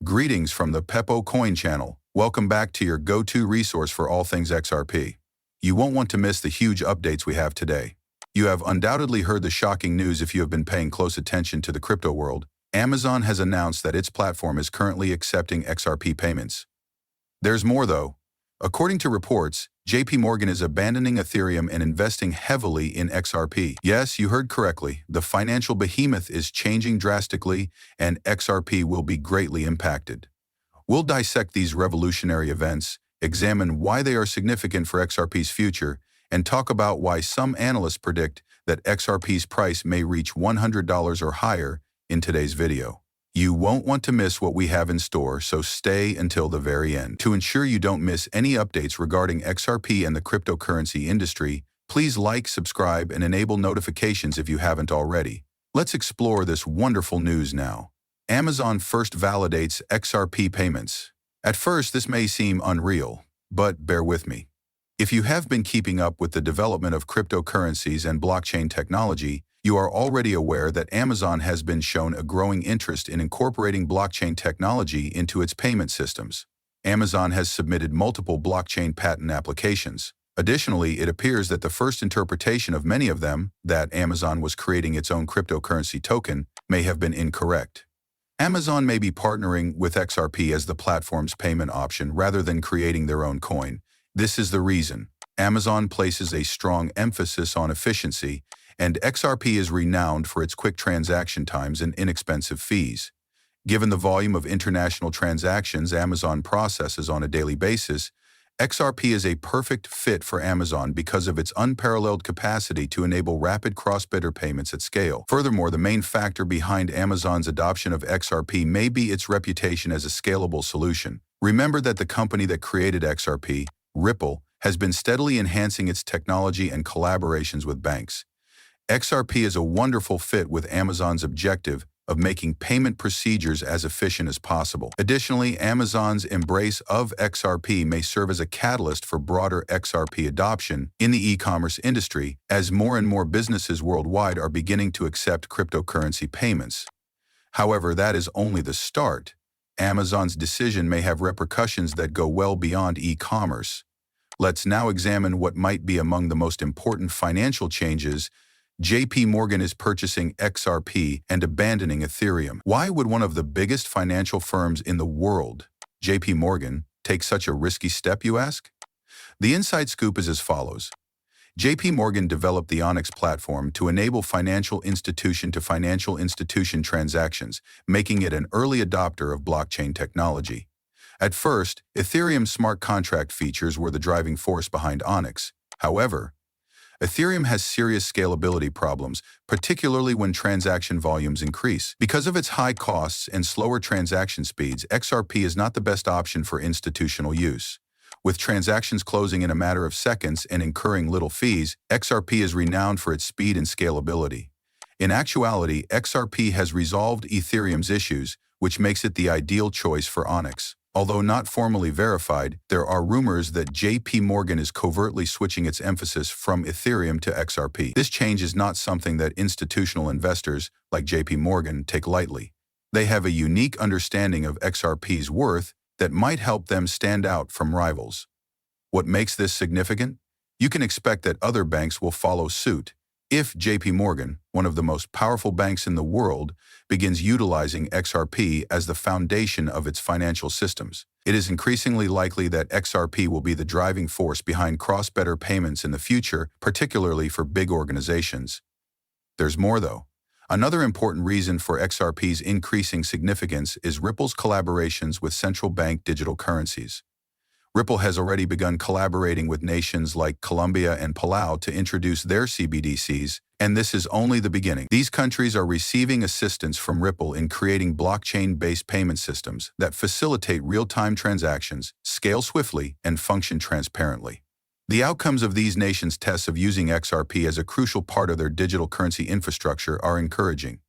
Greetings from the Pepo Coin channel. Welcome back to your go-to resource for all things XRP. You won't want to miss the huge updates we have today. You have undoubtedly heard the shocking news if you have been paying close attention to the crypto world. Amazon has announced that its platform is currently accepting XRP payments. There's more though. According to reports, JPMorgan is abandoning Ethereum and investing heavily in XRP. Yes, you heard correctly. The financial behemoth is changing drastically, and XRP will be greatly impacted. We'll dissect these revolutionary events, examine why they are significant for XRP's future, and talk about why some analysts predict that XRP's price may reach $100 or higher in today's video. You won't want to miss what we have in store, so stay until the very end. To ensure you don't miss any updates regarding XRP and the cryptocurrency industry, please like, subscribe, and enable notifications if you haven't already. Let's explore this wonderful news now. Amazon first validates XRP payments. At first, this may seem unreal, but bear with me. If you have been keeping up with the development of cryptocurrencies and blockchain technology, you are already aware that Amazon has been shown a growing interest in incorporating blockchain technology into its payment systems. Amazon has submitted multiple blockchain patent applications. Additionally, it appears that the first interpretation of many of them, that Amazon was creating its own cryptocurrency token, may have been incorrect. Amazon may be partnering with XRP as the platform's payment option rather than creating their own coin. This is the reason. Amazon places a strong emphasis on efficiency, and XRP is renowned for its quick transaction times and inexpensive fees. Given the volume of international transactions Amazon processes on a daily basis, XRP is a perfect fit for Amazon because of its unparalleled capacity to enable rapid cross-border payments at scale. Furthermore, the main factor behind Amazon's adoption of XRP may be its reputation as a scalable solution. Remember that the company that created XRP, Ripple, has been steadily enhancing its technology and collaborations with banks. XRP is a wonderful fit with Amazon's objective of making payment procedures as efficient as possible. Additionally, Amazon's embrace of XRP may serve as a catalyst for broader XRP adoption in the e-commerce industry as more and more businesses worldwide are beginning to accept cryptocurrency payments. However, that is only the start. Amazon's decision may have repercussions that go well beyond e-commerce. Let's now examine what might be among the most important financial changes. JPMorgan is purchasing XRP and abandoning Ethereum. Why would one of the biggest financial firms in the world, JPMorgan, take such a risky step, you ask? The inside scoop is as follows. JPMorgan developed the Onyx platform to enable financial institution-to-financial institution transactions, making it an early adopter of blockchain technology. At first, Ethereum's smart contract features were the driving force behind Onyx. However, Ethereum has serious scalability problems, particularly when transaction volumes increase. Because of its high costs and slower transaction speeds, XRP is not the best option for institutional use. With transactions closing in a matter of seconds and incurring little fees, XRP is renowned for its speed and scalability. In actuality, XRP has resolved Ethereum's issues, which makes it the ideal choice for Onyx. Although not formally verified, there are rumors that JPMorgan is covertly switching its emphasis from Ethereum to XRP. This change is not something that institutional investors, like JPMorgan, take lightly. They have a unique understanding of XRP's worth that might help them stand out from rivals. What makes this significant? You can expect that other banks will follow suit. If JPMorgan, one of the most powerful banks in the world, begins utilizing XRP as the foundation of its financial systems, it is increasingly likely that XRP will be the driving force behind cross-border payments in the future, particularly for big organizations. There's more though. Another important reason for XRP's increasing significance is Ripple's collaborations with central bank digital currencies. Ripple has already begun collaborating with nations like Colombia and Palau to introduce their CBDCs, and this is only the beginning. These countries are receiving assistance from Ripple in creating blockchain-based payment systems that facilitate real-time transactions, scale swiftly, and function transparently. The outcomes of these nations' tests of using XRP as a crucial part of their digital currency infrastructure are encouraging.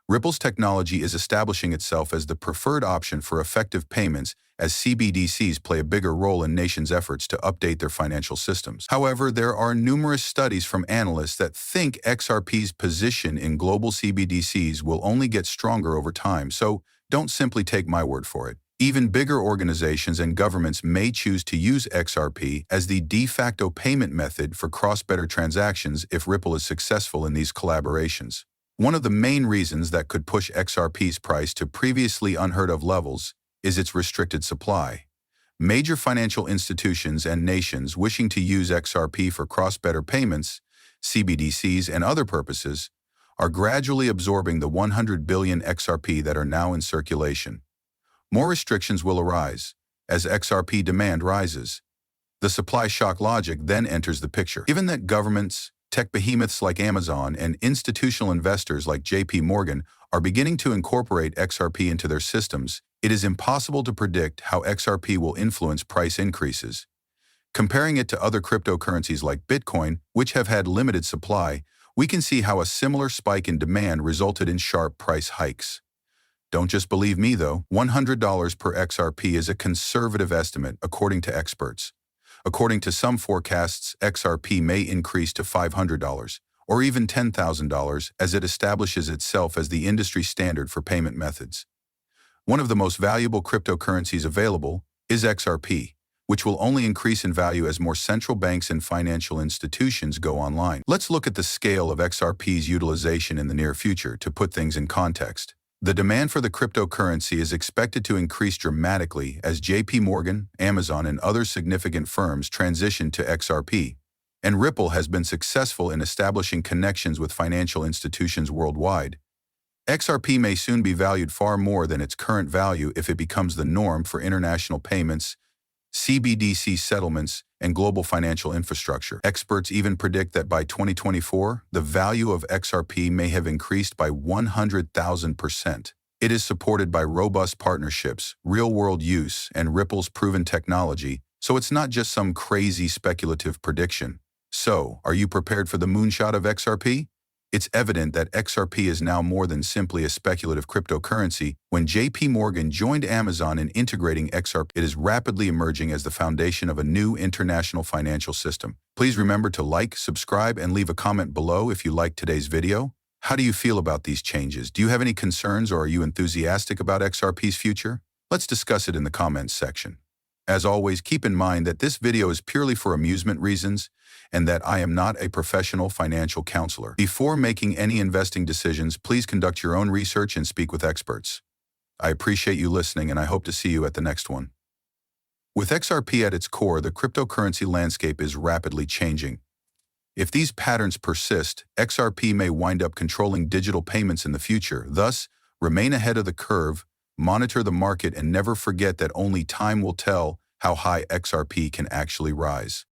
Ripple's technology is establishing itself as the preferred option for effective payments as CBDCs play a bigger role in nations' efforts to update their financial systems. However, there are numerous studies from analysts that think XRP's position in global CBDCs will only get stronger over time, so Don't simply take my word for it. Even bigger organizations and governments may choose to use XRP as the de facto payment method for cross-border transactions if Ripple is successful in these collaborations. One of the main reasons that could push XRP's price to previously unheard-of levels is its restricted supply. Major financial institutions and nations wishing to use XRP for cross-border payments, CBDCs, and other purposes are gradually absorbing the 100 billion XRP that are now in circulation. More restrictions will arise as XRP demand rises. The supply shock logic then enters the picture. Given that governments, tech behemoths like Amazon, and institutional investors like JPMorgan are beginning to incorporate XRP into their systems, it is impossible to predict how XRP will influence price increases. Comparing it to other cryptocurrencies like Bitcoin, which have had limited supply, we can see how a similar spike in demand resulted in sharp price hikes. Don't just believe me, though. $100 per XRP is a conservative estimate, according to experts. According to some forecasts, XRP may increase to $500 or even $10,000 as it establishes itself as the industry standard for payment methods. One of the most valuable cryptocurrencies available is XRP, which will only increase in value as more central banks and financial institutions go online. Let's look at the scale of XRP's utilization in the near future to put things in context. The demand for the cryptocurrency is expected to increase dramatically as JPMorgan, Amazon, and other significant firms transition to XRP, and Ripple has been successful in establishing connections with financial institutions worldwide. XRP may soon be valued far more than its current value if it becomes the norm for international payments, CBDC settlements, and global financial infrastructure. Experts even predict that by 2024, the value of XRP may have increased by 100,000%. It is supported by robust partnerships, real-world use, and Ripple's proven technology, so it's not just some crazy speculative prediction. So, are you prepared for the moonshot of XRP? It's evident that XRP is now more than simply a speculative cryptocurrency. When JPMorgan joined Amazon in integrating XRP, it is rapidly emerging as the foundation of a new international financial system. Please remember to like, subscribe, and leave a comment below if you liked today's video. How do you feel about these changes? Do you have any concerns or are you enthusiastic about XRP's future? Let's discuss it in the comments section. As always, keep in mind that this video is purely for amusement reasons and that I am not a professional financial counselor. Before making any investing decisions, please conduct your own research and speak with experts. I appreciate you listening and I hope to see you at the next one. With XRP at its core, the cryptocurrency landscape is rapidly changing. If these patterns persist, XRP may wind up controlling digital payments in the future. Thus, remain ahead of the curve, monitor the market, and never forget that only time will tell how high XRP can actually rise.